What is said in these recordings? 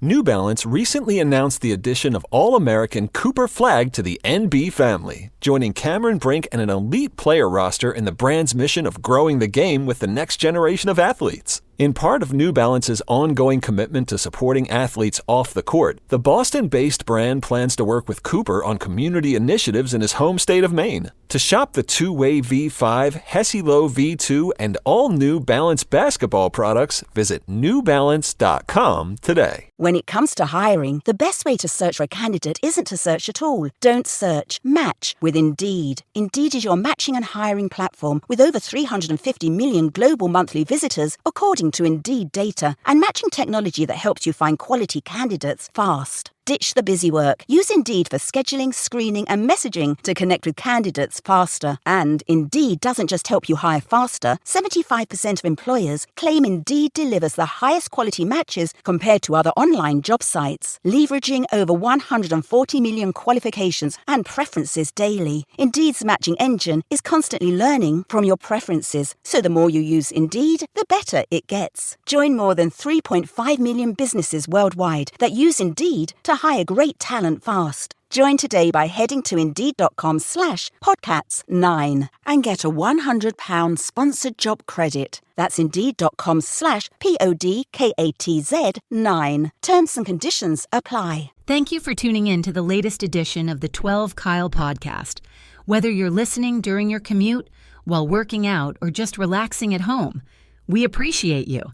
New Balance recently announced the addition of All-American Cooper Flag to the NB family, joining Cameron Brink and an elite player roster in the brand's mission of growing the game with the next generation of athletes. In part of New Balance's ongoing commitment to supporting athletes off the court, the Boston-based brand plans to work with Cooper on community initiatives in his home state of Maine. To shop the two-way V5, Hesi-Lo V2, and all New Balance basketball products, visit newbalance.com today. When it comes to hiring, the best way to search for a candidate isn't to search at all. Don't search, match with Indeed. Indeed is your matching and hiring platform with over 350 million global monthly visitors, according to Indeed data, and matching technology that helps you find quality candidates fast. Ditch the busy work. Use Indeed for scheduling, screening, and messaging to connect with candidates faster. And Indeed doesn't just help you hire faster. 75% of employers claim Indeed delivers the highest quality matches compared to other online job sites, leveraging over 140 million qualifications and preferences daily. Indeed's matching engine is constantly learning from your preferences, so the more you use Indeed, the better it gets. Join more than 3.5 million businesses worldwide that use Indeed to hire great talent fast. Join today by heading to Indeed.com/podcasts9 and get a £100 sponsored job credit. That's Indeed.com/PODKATZ9. Terms and conditions apply. Thank you for tuning in to the latest edition of the 12 Kyle podcast. Whether you're listening during your commute, while working out, or just relaxing at home, we appreciate you.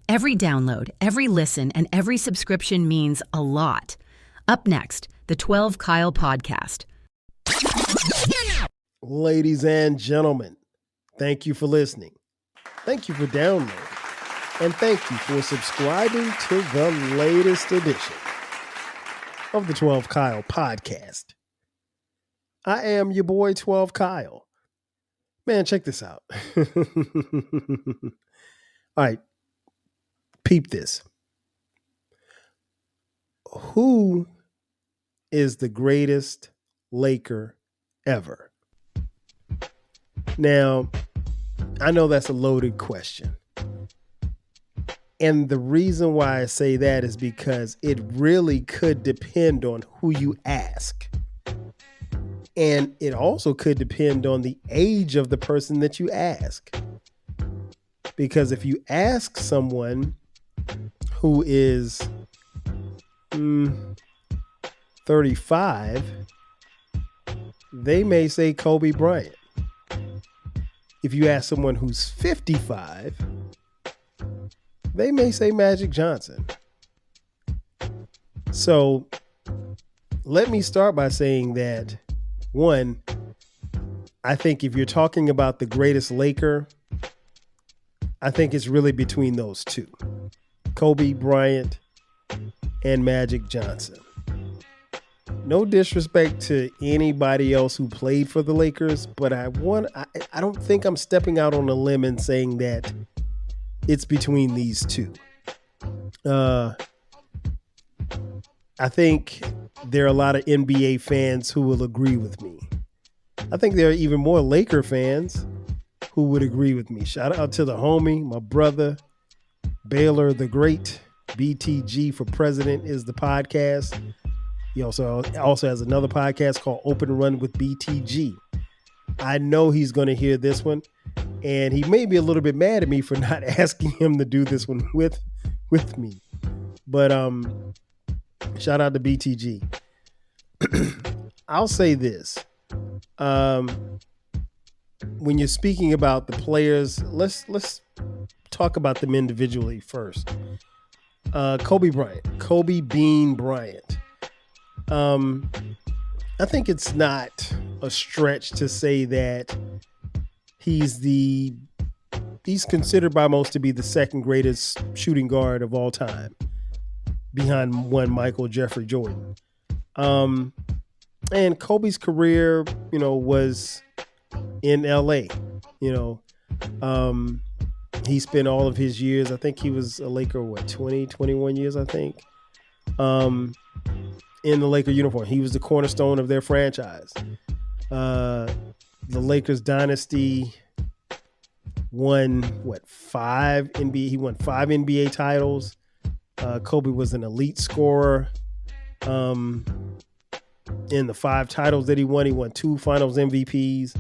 Every download, every listen, and every subscription means a lot. Up next, the 12 Kyle podcast. Ladies and gentlemen, thank you for listening. Thank you for downloading. And thank you for subscribing to the latest edition of the 12 Kyle podcast. I am your boy 12 Kyle. Man, check this out. All right. Peep this. Who is the greatest Laker ever? Now, I know that's a loaded question. And the reason why I say that is because it really could depend on who you ask. And it also could depend on the age of the person that you ask. Because if you ask someone who is 35, they may say Kobe Bryant. If you ask someone who's 55, they may say Magic Johnson. So let me start by saying that, one, I think if you're talking about the greatest Laker, I think it's really between those two, Kobe Bryant and Magic Johnson. No disrespect to anybody else who played for the Lakers, but I don't think I'm stepping out on a limb and saying that it's between these two. I think there are a lot of NBA fans who will agree with me. I think there are even more Laker fans who would agree with me. Shout out to the homie, my brother, Baylor the Great. BTG for President is the podcast. He also has another podcast called Open Run with BTG. I know he's going to hear this one, and he may be a little bit mad at me for not asking him to do this one with me. But shout out to BTG. I'll say this. When you're speaking about the players, let's talk about them individually first. Kobe Bean Bryant. I think it's not a stretch to say that he's considered by most to be the second greatest shooting guard of all time, behind one Michael Jeffrey Jordan. And Kobe's career, was in LA. He spent all of his years, I think he was a Laker, 21 years, I think, in the Laker uniform. He was the cornerstone of their franchise. The Lakers dynasty won, 5 NBA? He won 5 NBA titles. Kobe was an elite scorer. In the 5 titles that he won 2 finals MVPs.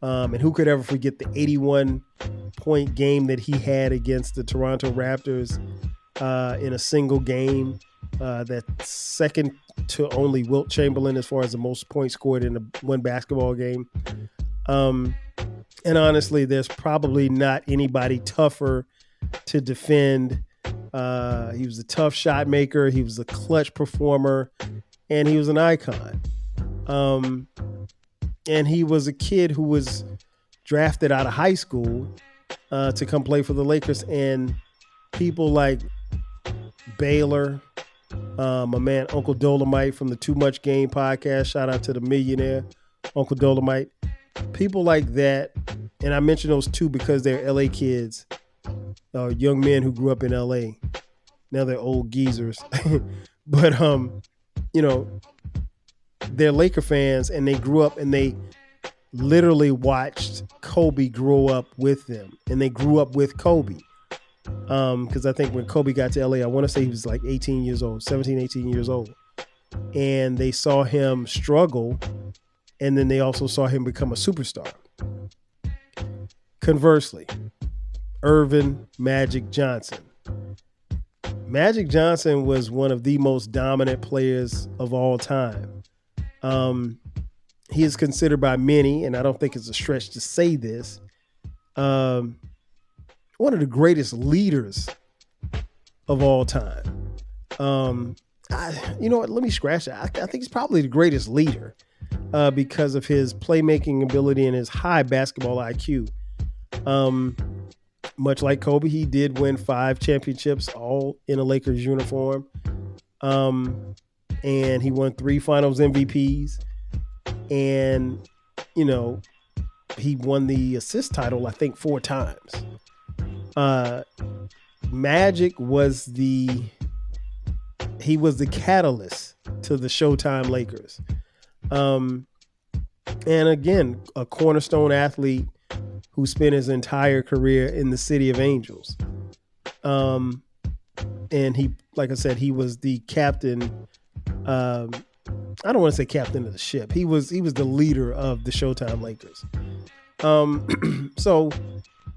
And who could ever forget the 81-point game that he had against the Toronto Raptors in a single game, that second to only Wilt Chamberlain as far as the most points scored in one basketball game. And honestly, there's probably not anybody tougher to defend. He was a tough shot maker. He was a clutch performer, and he was an icon. And he was a kid who was drafted out of high school to come play for the Lakers. And people like Baylor, my man Uncle Dolomite from the Too Much Game podcast, shout out to the millionaire Uncle Dolomite. People like that, and I mention those two because they're LA kids, young men who grew up in LA. Now they're old geezers. But they're Laker fans, and they grew up and they literally watched Kobe grow up with them, and they grew up with Kobe. Because I think when Kobe got to LA, I want to say he was like 18 years old, 17, 18 years old. And they saw him struggle, and then they also saw him become a superstar. Conversely, Earvin Magic Johnson. Magic Johnson was one of the most dominant players of all time. He is considered by many, and I don't think it's a stretch to say this, one of the greatest leaders of all time. You know what? Let me scratch that. I think he's probably the greatest leader because of his playmaking ability and his high basketball IQ. Much like Kobe, he did win 5 championships, all in a Lakers uniform. And he won 3 finals MVPs. And, he won the assist title, I think, 4 times. Magic was the catalyst to the Showtime Lakers. And again, a cornerstone athlete who spent his entire career in the City of Angels. And he, like I said, he was the captain. I don't want to say captain of the ship. He was the leader of the Showtime Lakers. So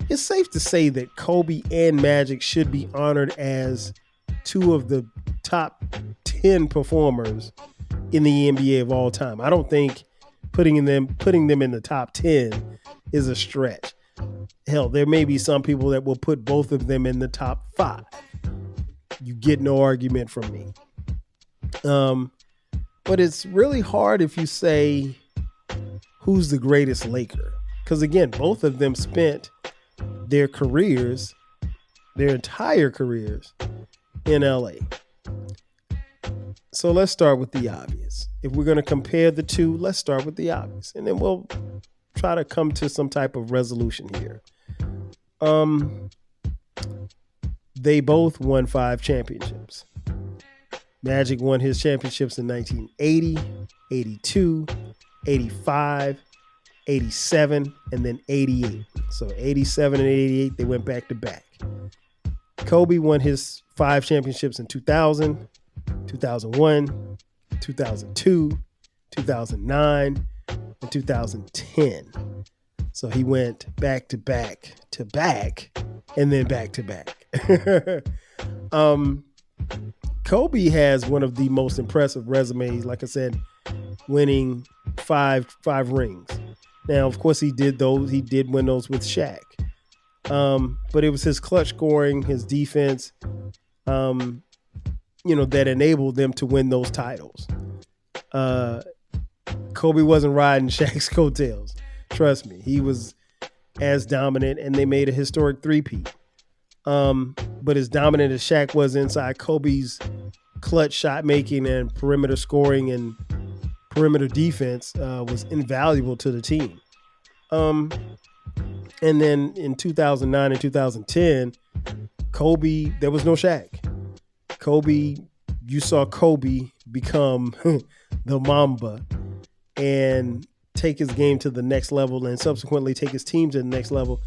it's safe to say that Kobe and Magic should be honored as 2 of the top 10 performers in the NBA of all time. I don't think putting them in the top 10 is a stretch. Hell, there may be some people that will put both of them in the top 5. You get no argument from me. But it's really hard if you say who's the greatest Laker. Because again, both of them spent their entire careers in LA. So let's start with the obvious. If we're going to compare the two, let's start with the obvious. And then we'll try to come to some type of resolution here. They both won 5 championships. Magic won his championships in 1980, 82, 85, 87, and then 88. So 87 and 88, they went back to back. Kobe won his 5 championships in 2000, 2001, 2002, 2009, and 2010. So he went back to back to back and then back to back. Kobe has one of the most impressive resumes, like I said, winning five rings. Now, of course, he did win those with Shaq. But it was his clutch scoring, his defense, that enabled them to win those titles. Kobe wasn't riding Shaq's coattails. Trust me, he was as dominant, and they made a historic three-peat. But as dominant as Shaq was inside, Kobe's clutch shot making and perimeter scoring and perimeter defense was invaluable to the team. And then in 2009 and 2010, Kobe, there was no Shaq. You saw Kobe become the Mamba and take his game to the next level and subsequently take his team to the next level.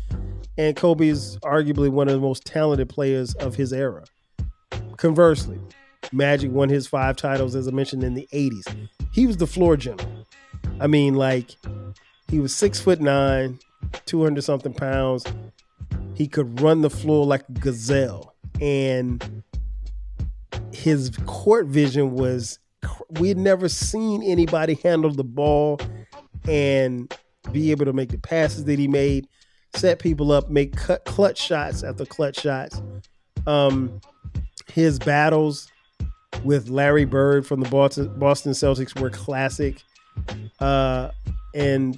And Kobe is arguably one of the most talented players of his era. Conversely, Magic won his 5 titles, as I mentioned, in the 80s. He was the floor general. I mean, like, he was 6'9", 200-something pounds. He could run the floor like a gazelle. And his court vision was, we had never seen anybody handle the ball and be able to make the passes that he made, set people up, make clutch shots after clutch shots. His battles with Larry Bird from the Boston Celtics were classic. And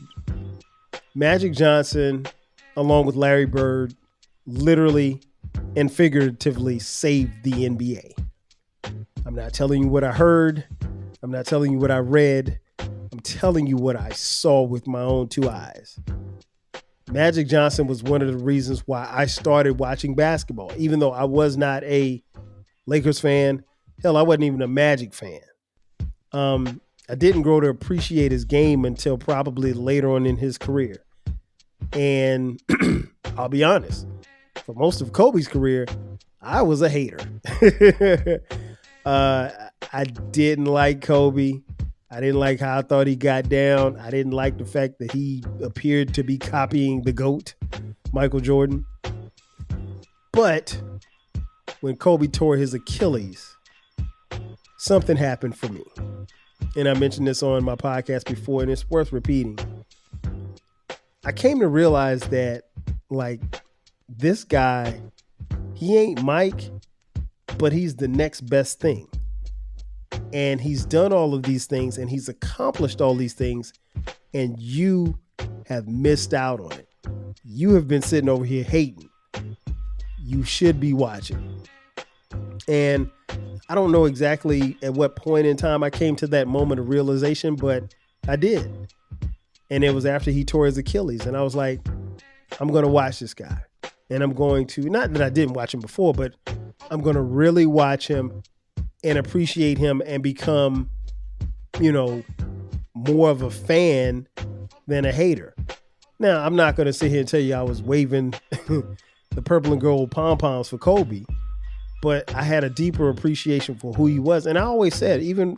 Magic Johnson, along with Larry Bird, literally and figuratively saved the NBA. I'm not telling you what I heard. I'm not telling you what I read. I'm telling you what I saw with my own 2 eyes. Magic Johnson was one of the reasons why I started watching basketball, even though I was not a Lakers fan. Hell, I wasn't even a Magic fan. I didn't grow to appreciate his game until probably later on in his career. And I'll be honest, for most of Kobe's career, I was a hater. I didn't like Kobe. I didn't like how I thought he got down. I didn't like the fact that he appeared to be copying the GOAT, Michael Jordan. But when Kobe tore his Achilles, something happened for me. And I mentioned this on my podcast before, and it's worth repeating. I came to realize that, like, this guy, he ain't Mike, but he's the next best thing. And he's done all of these things, and he's accomplished all these things, and you have missed out on it. You have been sitting over here hating. You should be watching. And I don't know exactly at what point in time I came to that moment of realization, but I did. And it was after he tore his Achilles. And I was like, I'm going to watch this guy. And I'm going to, not that I didn't watch him before, but I'm going to really watch him and appreciate him and become, more of a fan than a hater. Now, I'm not going to sit here and tell you I was waving the purple and gold pom-poms for Kobe, but I had a deeper appreciation for who he was. And I always said, even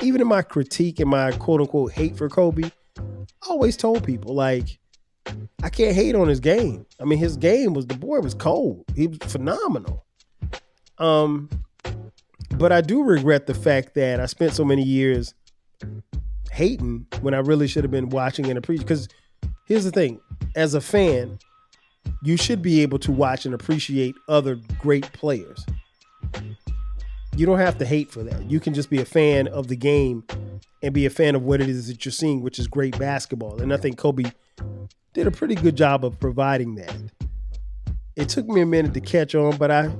in my critique and my quote-unquote hate for Kobe, I always told people, like, I can't hate on his game. I mean, his game was, the boy was cold. He was phenomenal. But I do regret the fact that I spent so many years hating when I really should have been watching and appreciating. Because here's the thing, as a fan, you should be able to watch and appreciate other great players. You don't have to hate for that. You can just be a fan of the game and be a fan of what it is that you're seeing, which is great basketball. And I think Kobe did a pretty good job of providing that. It took me a minute to catch on, but I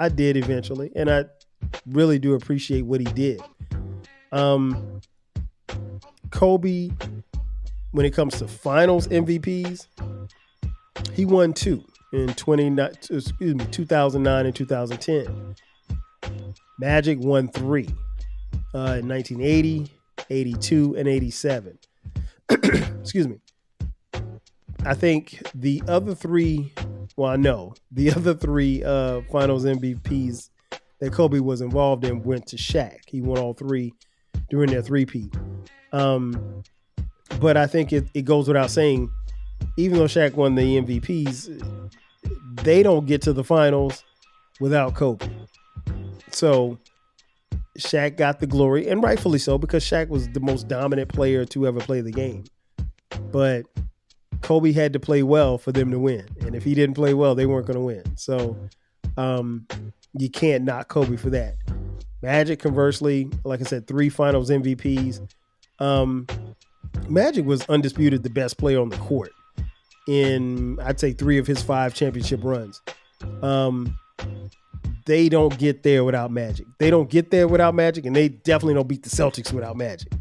did eventually. And I really do appreciate what he did. Kobe, when it comes to finals MVPs, he won 2 in 2009 and 2010. Magic won 3 in 1980, 82, and 87. Excuse me. I think the other 3, the other 3 finals MVPs that Kobe was involved in went to Shaq. He won all 3 during their three-peat. But I think it goes without saying, even though Shaq won the MVPs, they don't get to the finals without Kobe. So Shaq got the glory, and rightfully so, because Shaq was the most dominant player to ever play the game. But Kobe had to play well for them to win. And if he didn't play well, they weren't going to win. So you can't knock Kobe for that. Magic, conversely, like I said, 3 finals MVPs. Magic was undisputed the best player on the court in, I'd say, 3 of his 5 championship runs. They don't get there without Magic. They don't get there without Magic, and they definitely don't beat the Celtics without Magic.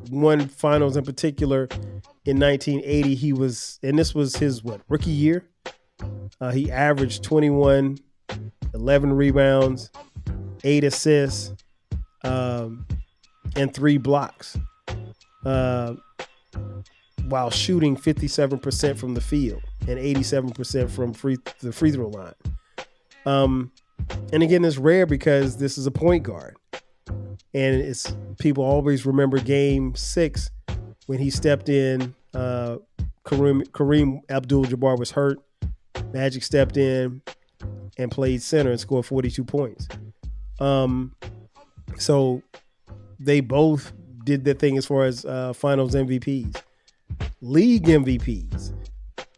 One finals in particular in 1980, he was, and this was his, rookie year? He averaged 21, 11 rebounds, 8 assists, and 3 blocks, while shooting 57% from the field and 87% from the free throw line. And again, it's rare because this is a point guard. And it's people always remember Game 6 when he stepped in. Kareem Abdul-Jabbar was hurt. Magic stepped in and played center and scored 42 points. So they both did their thing as far as finals MVPs. League MVPs.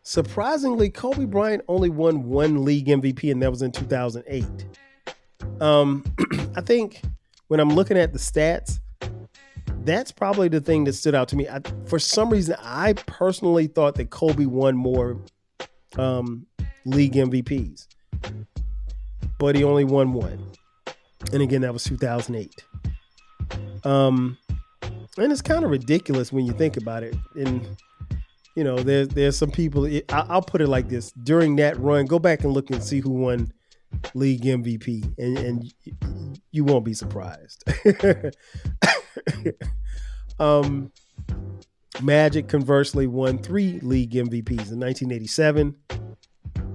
Surprisingly, Kobe Bryant only won one league MVP, and that was in 2008. I think when I'm looking at the stats, that's probably the thing that stood out to me. For some reason, I personally thought that Kobe won more league MVPs, but he only won one. And again, that was 2008. And it's kind of ridiculous when you think about it. And, you know, there's some people, I'll put it like this. During that run, go back and look and see who won league MVP, and you won't be surprised. Magic, conversely, won 3 league MVPs in 1987,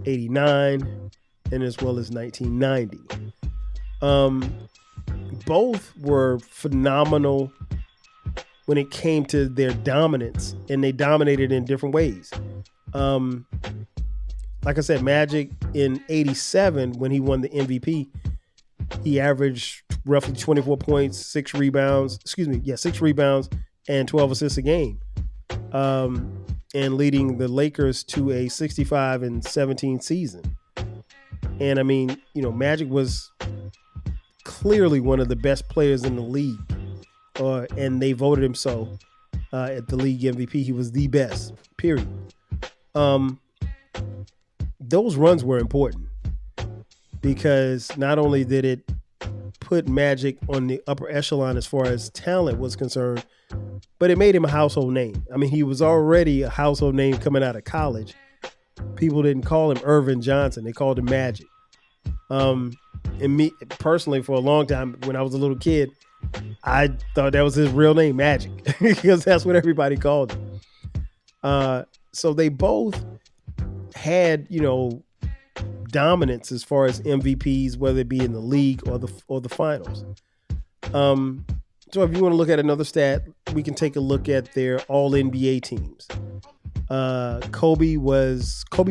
89, and as well as 1990. Both were phenomenal when it came to their dominance, and they dominated in different ways. Like I said, Magic in 87, when he won the MVP, he averaged roughly 24 points, 6 rebounds, and 12 assists a game, and leading the Lakers to a 65-17 season. And I mean, you know, Magic was clearly one of the best players in the league, and they voted him so at the league MVP. He was the best, period. Those runs were important because not only did it put Magic on the upper echelon as far as talent was concerned, but it made him a household name. I mean, he was already a household name coming out of college. People didn't call him Irvin Johnson. They called him Magic. And me personally, for a long time, when I was a little kid, I thought that was his real name, Magic, because that's what everybody called him. So they both had, you know, dominance as far as MVPs, whether it be in the league or the finals. So if you want to look at another stat, we can take a look at their all NBA teams. Kobe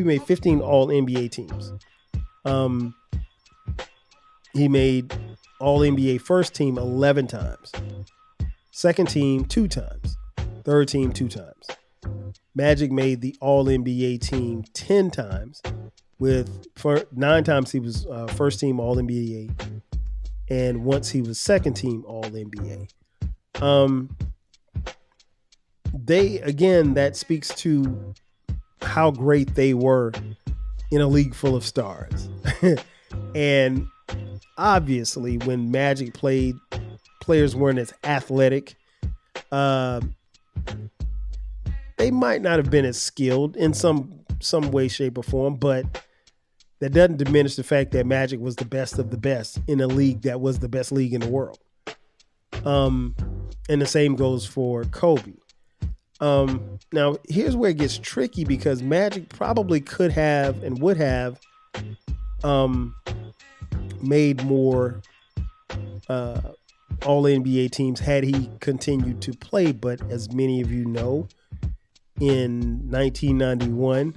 made 15 all NBA teams. He made all NBA first team 11 times, second team 2 times, third team 2 times. Magic made the all NBA team 10 times, for 9 times he was first team all NBA, and once he was second team all NBA. That speaks to how great they were in a league full of stars. And obviously, when Magic played, players weren't as athletic. They might not have been as skilled in some way, shape, or form, but that doesn't diminish the fact that Magic was the best of the best in a league that was the best league in the world. And the same goes for Kobe. Now, here's where it gets tricky, because Magic probably could have and would have made more all-NBA teams had he continued to play. But as many of you know, in 1991,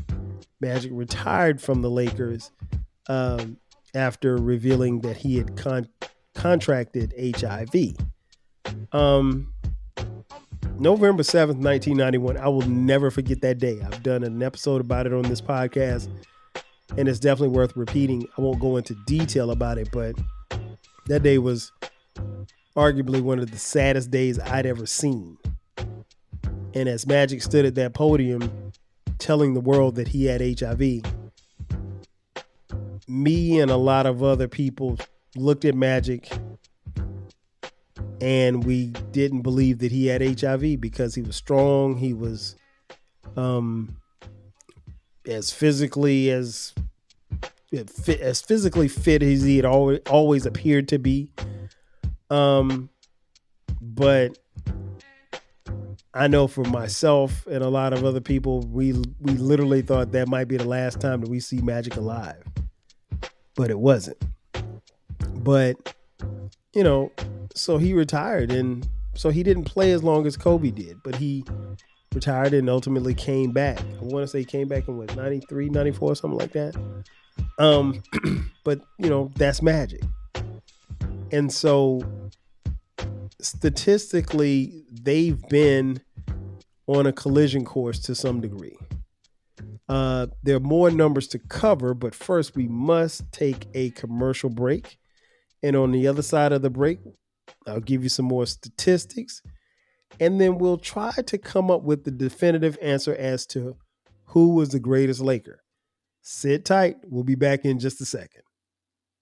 Magic retired from the Lakers after revealing that he had contracted HIV. November 7th, 1991. I will never forget that day. I've done an episode about it on this podcast, and it's definitely worth repeating. I won't go into detail about it, but that day was arguably one of the saddest days I'd ever seen. And as Magic stood at that podium telling the world that he had HIV, me and a lot of other people looked at Magic and we didn't believe that he had HIV, because he was strong. He was as physically fit as he had always appeared to be. But I know for myself and a lot of other people, we literally thought that might be the last time that we see Magic alive. but it wasn't. But, so he retired, and so he didn't play as long as Kobe did, but he retired and ultimately came back. I want to say he came back in 93, 94, something like that. But that's Magic. And so statistically, they've been on a collision course to some degree. There are more numbers to cover, but first we must take a commercial break. And on the other side of the break, I'll give you some more statistics, and then we'll try to come up with the definitive answer as to who was the greatest Laker. Sit tight. We'll be back in just a second.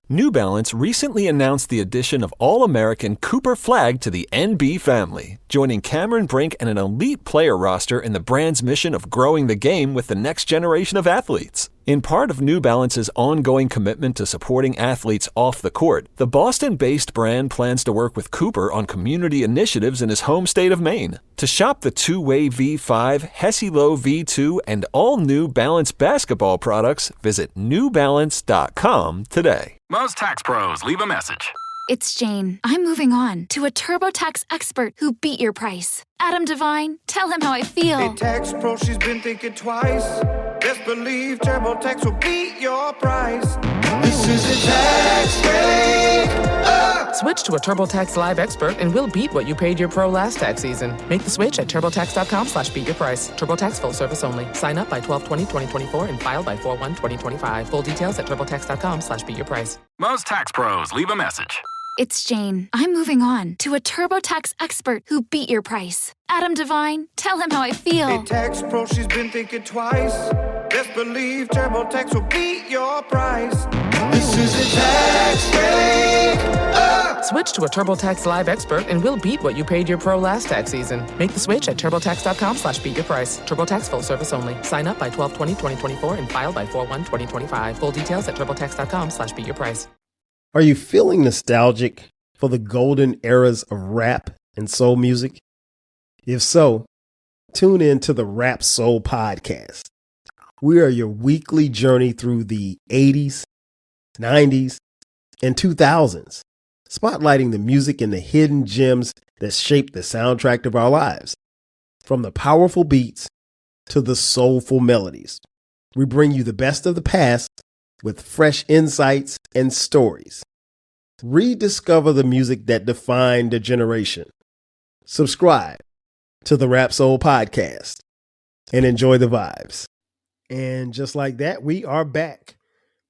New Balance recently announced the addition of All-American Cooper Flag to the NB family, joining Cameron Brink and an elite player roster in the brand's mission of growing the game with the next generation of athletes. In part of New Balance's ongoing commitment to supporting athletes off the court, the Boston-based brand plans to work with Cooper on community initiatives in his home state of Maine. To shop the two-way V5, Hesi-Lo V2, and all New Balance basketball products, visit newbalance.com today. Most tax pros leave a message. It's Jane. I'm moving on to a TurboTax expert who beat your price. Adam Devine, tell him how I feel. Hey, tax pro, she's been thinking twice. Best believe TurboTax will beat your price. This is a tax day. Switch to a TurboTax Live expert and we'll beat what you paid your pro last tax season. Make the switch at TurboTax.com/beat your price. TurboTax full service only. Sign up by 12/20/2024 and file by 4/1/2025. Full details at TurboTax.com/beat your price. Most tax pros leave a message. It's Jane. I'm moving on to a TurboTax expert who beat your price. Adam Devine, tell him how I feel. Hey, tax pro, she's been thinking twice. Best believe TurboTax will beat your price. This is a tax day. Switch to a TurboTax Live expert and we'll beat what you paid your pro last tax season. Make the switch at TurboTax.com/beat your price. TurboTax full service only. Sign up by 12/20/2024 and file by 4/1/2025. Full details at TurboTax.com/beat your price. Are you feeling nostalgic for the golden eras of rap and soul music? If so, tune in to the Rap Soul Podcast. We are your weekly journey through the 80s, 90s, and 2000s, spotlighting the music and the hidden gems that shaped the soundtrack of our lives. From the powerful beats to the soulful melodies, we bring you the best of the past with fresh insights and stories. Rediscover the music that defined a generation. Subscribe to the Rap Soul Podcast and enjoy the vibes. And just like that, we are back.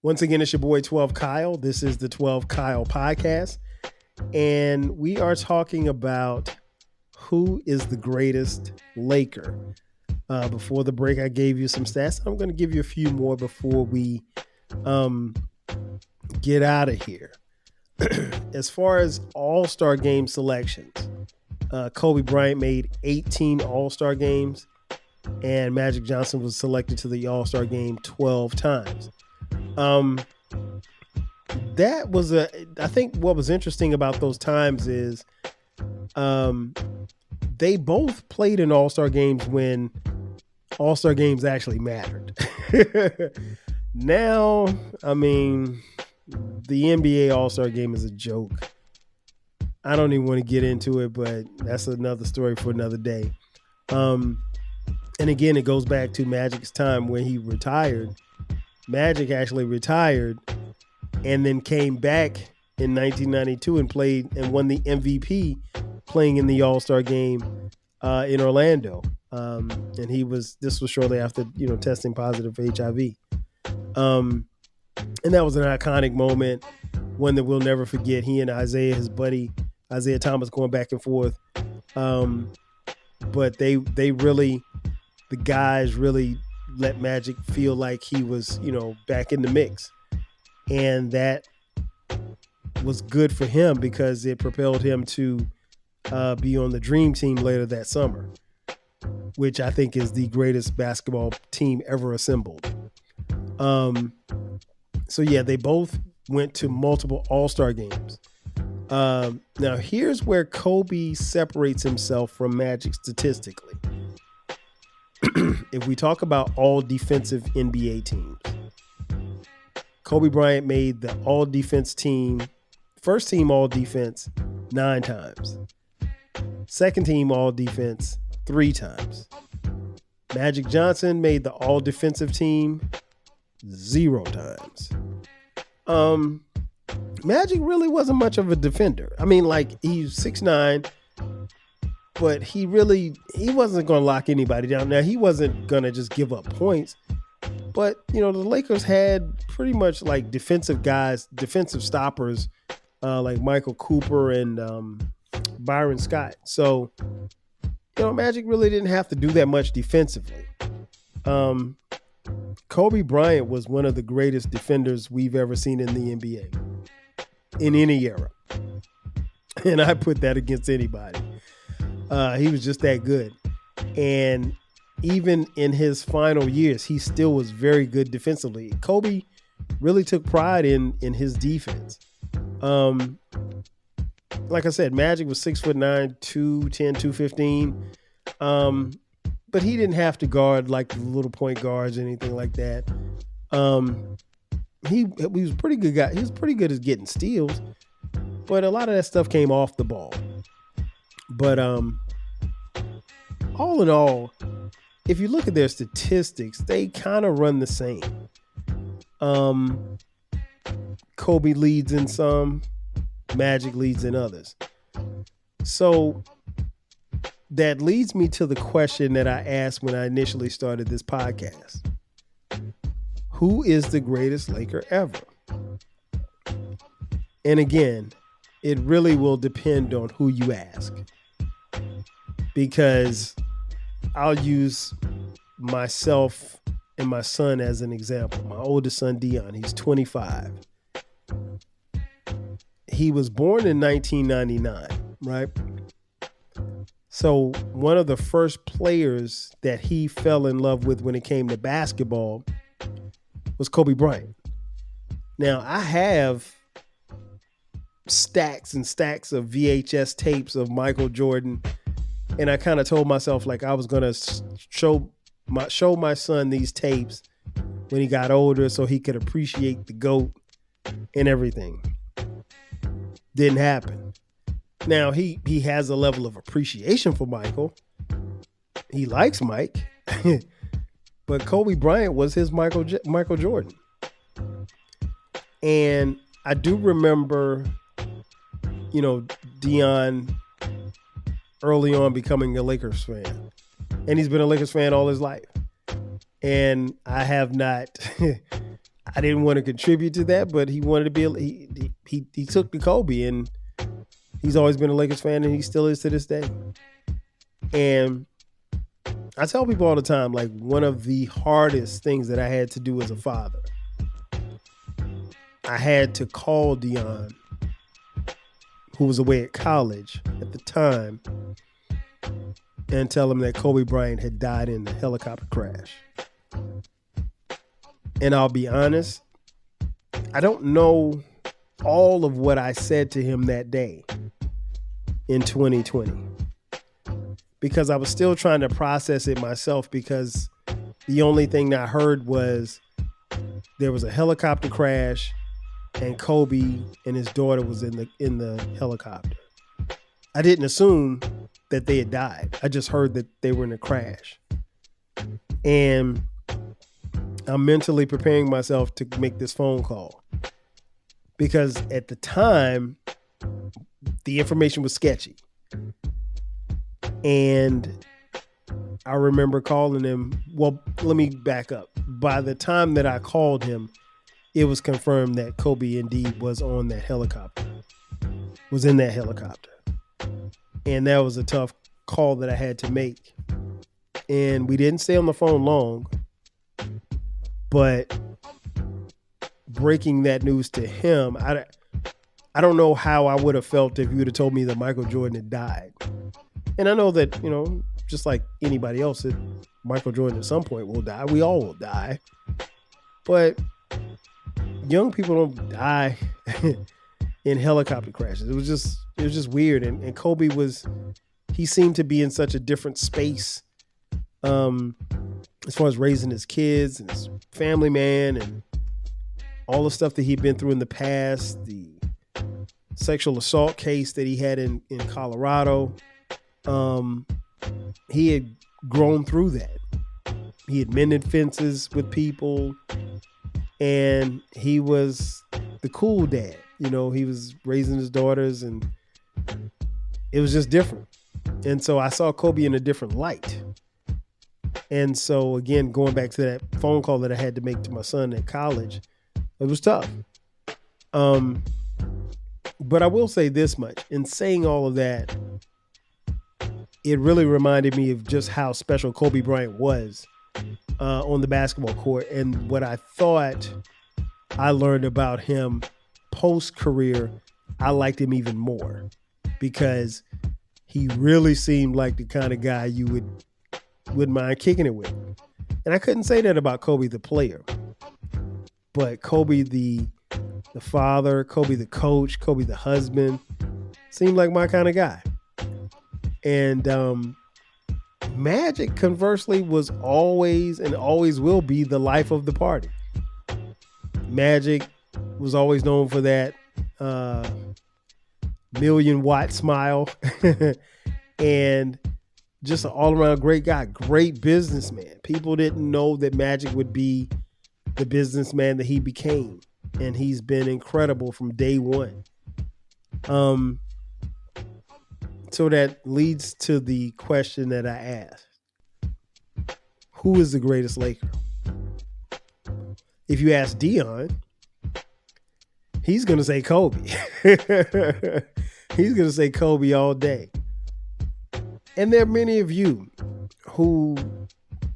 Once again, it's your boy 12 Kyle. This is the 12 Kyle Podcast. And we are talking about who is the greatest Laker. Before the break, I gave you some stats. I'm going to give you a few more before we get out of here. As far as All-Star game selections, Kobe Bryant made 18 All-Star games, and Magic Johnson was selected to the All-Star game 12 times. That was I think what was interesting about those times is they both played in All-Star games when All-Star games actually mattered. Now, I mean, the NBA All-Star game is a joke. I don't even want to get into it, but that's another story for another day. And again, it goes back to Magic's time when he retired. Magic actually retired and then came back in 1992 and played and won the MVP playing in the All-Star game in Orlando. And this was shortly after, testing positive for HIV. And that was an iconic moment, one that we'll never forget. He and Isaiah, his buddy, Isaiah Thomas, going back and forth. But they really, the guys really let Magic feel like he was, back in the mix. And that was good for him because it propelled him to be on the Dream Team later that summer, which I think is the greatest basketball team ever assembled. So yeah, they both went to multiple All-Star games. Now here's where Kobe separates himself from Magic statistically. If we talk about all defensive NBA teams, Kobe Bryant made the all-defense team, first team all-defense 9 times. Second team all-defense 3 times. Magic Johnson made the all-defensive team 0 times. Magic really wasn't much of a defender. I mean, like, he's 6'9", but he wasn't going to lock anybody down. Now, he wasn't going to just give up points, but, the Lakers had pretty much like defensive guys, defensive stoppers, like Michael Cooper and Byron Scott. So, Magic really didn't have to do that much defensively. Kobe Bryant was one of the greatest defenders we've ever seen in the NBA in any era. And I put that against anybody. He was just that good. And even in his final years, he still was very good defensively. Kobe really took pride in his defense. Like I said, Magic was 6'9", 210, 215. But he didn't have to guard like the little point guards or anything like that. He was a pretty good guy. He was pretty good at getting steals, but a lot of that stuff came off the ball. But all in all, if you look at their statistics, they kind of run the same. Kobe leads in some, Magic leads in others. So that leads me to the question that I asked when I initially started this podcast. Who is the greatest Laker ever? And again, it really will depend on who you ask. Because I'll use myself and my son as an example. My oldest son, Dion, he's 25. He was born in 1999, right? So one of the first players that he fell in love with when it came to basketball was Kobe Bryant. Now, I have stacks and stacks of VHS tapes of Michael Jordan, and I kind of told myself like I was going to show my son these tapes when he got older so he could appreciate the GOAT and everything. Didn't happen. Now, he has a level of appreciation for Michael. He likes Mike. But Kobe Bryant was his Michael Jordan. And I do remember, Dion early on becoming a Lakers fan. And he's been a Lakers fan all his life. And I have not, I didn't want to contribute to that, but he wanted to be, he took to Kobe, and he's always been a Lakers fan, and he still is to this day. And I tell people all the time, like, one of the hardest things that I had to do as a father, I had to call Dion, who was away at college at the time, and tell him that Kobe Bryant had died in a helicopter crash. And I'll be honest, I don't know all of what I said to him that day in 2020, because I was still trying to process it myself, because the only thing that I heard was there was a helicopter crash and Kobe and his daughter was in the helicopter. I didn't assume that they had died. I just heard that they were in a crash. And I'm mentally preparing myself to make this phone call, because at the time, the information was sketchy. And I remember calling him. Well, let me back up. By the time that I called him, it was confirmed that Kobe indeed was on that helicopter, was in that helicopter. And that was a tough call that I had to make. And we didn't stay on the phone long, but breaking that news to him, I don't know how I would have felt if you would have told me that Michael Jordan had died. And I know that, just like anybody else, that Michael Jordan at some point will die. We all will die. But young people don't die in helicopter crashes. It was just weird. And Kobe he seemed to be in such a different space as far as raising his kids and his family man and all the stuff that he'd been through in the past, the sexual assault case that he had in Colorado. He had grown through that. He had mended fences with people, and he was the cool dad. You know, he was raising his daughters, and it was just different. And so I saw Kobe in a different light. And so, again, going back to that phone call that I had to make to my son at college, it was tough. But I will say this much. In saying all of that, it really reminded me of just how special Kobe Bryant was on the basketball court, and what I thought I learned about him post-career. I liked him even more because he really seemed like the kind of guy you wouldn't mind kicking it with. And I couldn't say that about Kobe the player, but Kobe the father, Kobe the coach, Kobe the husband seemed like my kind of guy. And Magic, conversely, was always and always will be the life of the party. Magic was always known for that million-watt smile and just an all-around great guy, great businessman. People didn't know that Magic would be the businessman that he became, and he's been incredible from day one. So that leads to the question that I asked. Who is the greatest Laker? If you ask Dion, he's going to say Kobe. He's going to say Kobe all day. And there are many of you who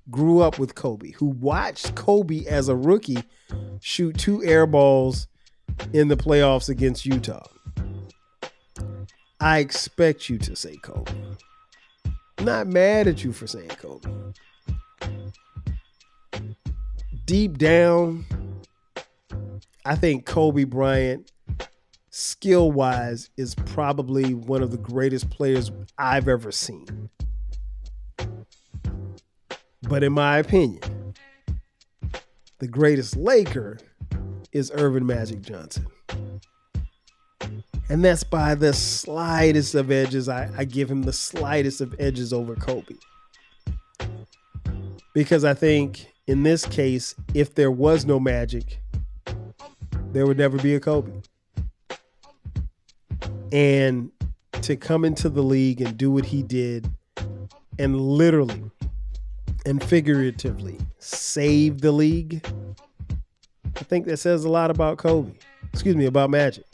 grew up with Kobe, who watched Kobe as a rookie shoot 2 air balls in the playoffs against Utah. I expect you to say Kobe. I'm not mad at you for saying Kobe. Deep down, I think Kobe Bryant, skill-wise, is probably one of the greatest players I've ever seen. But in my opinion, the greatest Laker is Bryant Magic Johnson. And that's by the slightest of edges. I give him the slightest of edges over Kobe. Because I think in this case, if there was no Magic, there would never be a Kobe. And to come into the league and do what he did and literally and figuratively save the league, I think that says a lot about about Magic.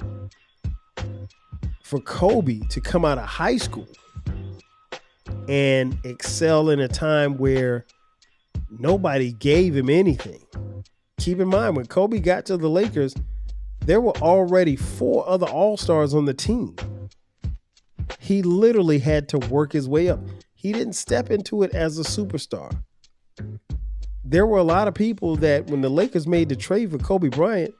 For Kobe to come out of high school and excel in a time where nobody gave him anything. Keep in mind, when Kobe got to the Lakers, there were already 4 other All-Stars on the team. He literally had to work his way up. He didn't step into it as a superstar. There were a lot of people that when the Lakers made the trade for Kobe Bryant,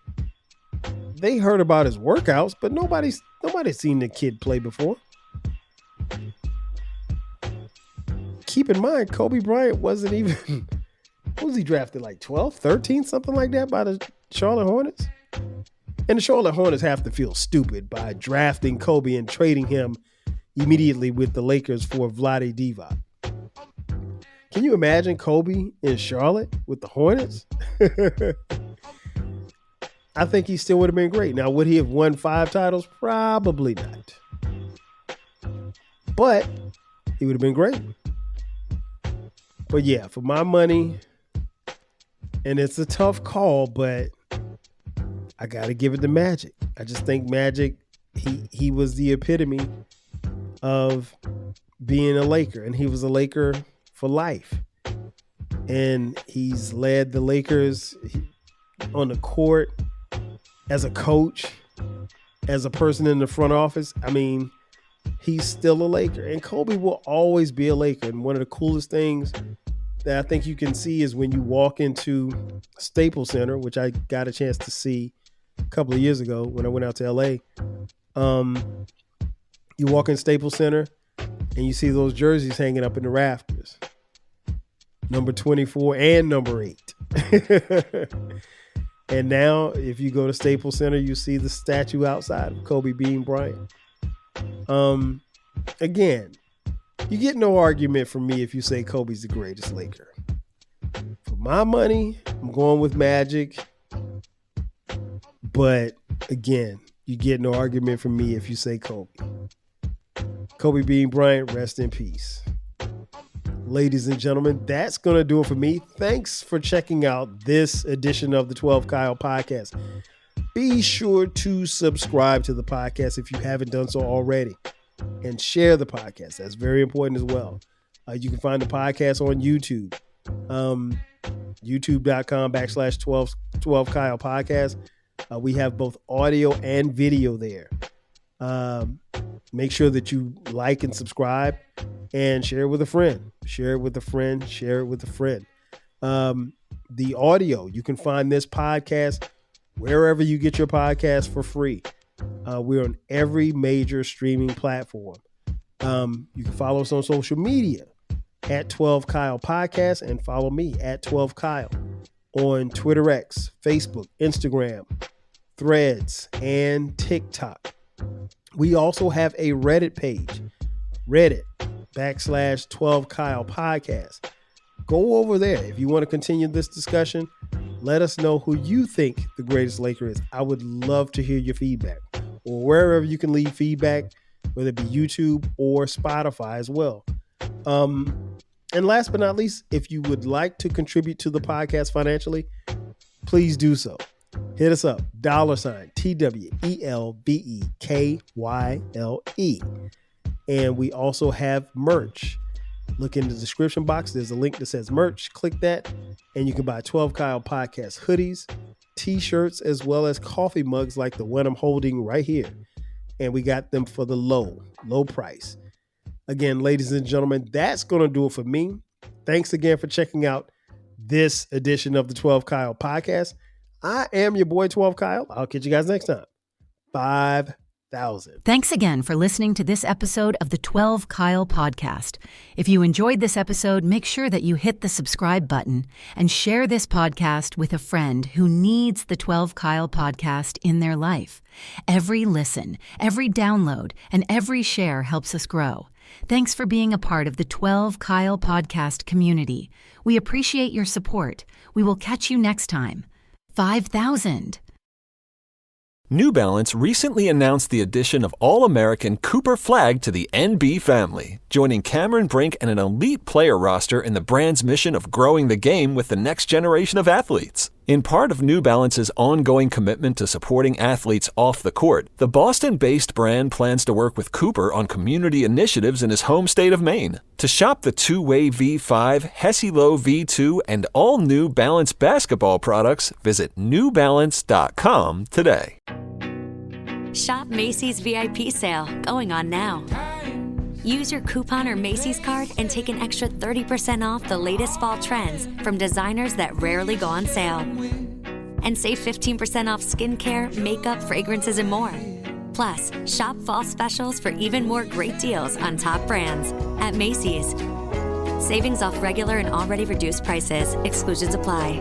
they heard about his workouts, but nobody's seen the kid play before. Keep in mind, Kobe Bryant wasn't even, was he drafted like 12, 13, something like that by the Charlotte Hornets? And the Charlotte Hornets have to feel stupid by drafting Kobe and trading him immediately with the Lakers for Vlade Divac. Can you imagine Kobe in Charlotte with the Hornets? I think he still would have been great. Now, would he have won 5 titles? Probably not. But he would have been great. But yeah, for my money, and it's a tough call, but I got to give it to Magic. I just think Magic, he was the epitome of being a Laker, and he was a Laker for life. And he's led the Lakers on the court, as a coach, as a person in the front office. I mean, he's still a Laker, and Kobe will always be a Laker. And one of the coolest things that I think you can see is when you walk into Staples Center, which I got a chance to see a couple of years ago when I went out to LA. You walk in Staples Center and you see those jerseys hanging up in the rafters. Number 24 and number 8. And now, if you go to Staples Center, you see the statue outside of Kobe Bean Bryant. Again, you get no argument from me if you say Kobe's the greatest Laker. For my money, I'm going with Magic. But again, you get no argument from me if you say Kobe. Kobe Bean Bryant, rest in peace. Ladies and gentlemen, that's going to do it for me. Thanks for checking out this edition of the 12 Kyle podcast. Be sure to subscribe to the podcast if you haven't done so already, and share the podcast. That's very important as well. You can find the podcast on YouTube, youtube.com/12 Kyle podcast. We have both audio and video there. Make sure that you like and subscribe and share it with a friend. Share it with a friend. Share it with a friend. The audio, you can find this podcast wherever you get your podcast for free. We're on every major streaming platform. You can follow us on social media at 12 Kyle Podcast, and follow me at 12 Kyle on Twitter X, Facebook, Instagram, Threads, and TikTok. We also have a Reddit page, Reddit.com/12 Kyle Podcast. Go over there. If you want to continue this discussion, let us know who you think the greatest Laker is. I would love to hear your feedback, or wherever you can leave feedback, whether it be YouTube or Spotify as well. And last but not least, if you would like to contribute to the podcast financially, please do so. Hit us up, $TWELVEKYLE. And we also have merch. Look in the description box. There's a link that says merch. Click that, and you can buy 12 Kyle Podcast hoodies, t-shirts, as well as coffee mugs like the one I'm holding right here. And we got them for the low price. Again, ladies and gentlemen, that's going to do it for me. Thanks again for checking out this edition of the 12 Kyle Podcast. I am your boy, 12 Kyle. I'll catch you guys next time. 5,000. Thanks again for listening to this episode of the 12 Kyle Podcast. If you enjoyed this episode, make sure that you hit the subscribe button and share this podcast with a friend who needs the 12 Kyle Podcast in their life. Every listen, every download, and every share helps us grow. Thanks for being a part of the 12 Kyle Podcast community. We appreciate your support. We will catch you next time. 5,000. New Balance recently announced the addition of All-American Cooper Flag to the NB family, joining Cameron Brink and an elite player roster in the brand's mission of growing the game with the next generation of athletes. In part of New Balance's ongoing commitment to supporting athletes off the court, the Boston-based brand plans to work with Cooper on community initiatives in his home state of Maine. To shop the two-way V5, Hesi-Lo V2, and all New Balance basketball products, visit newbalance.com today. Shop Macy's VIP sale, going on now. Use your coupon or Macy's card and take an extra 30% off the latest fall trends from designers that rarely go on sale. And save 15% off skincare, makeup, fragrances, and more. Plus, shop fall specials for even more great deals on top brands at Macy's. Savings off regular and already reduced prices. Exclusions apply.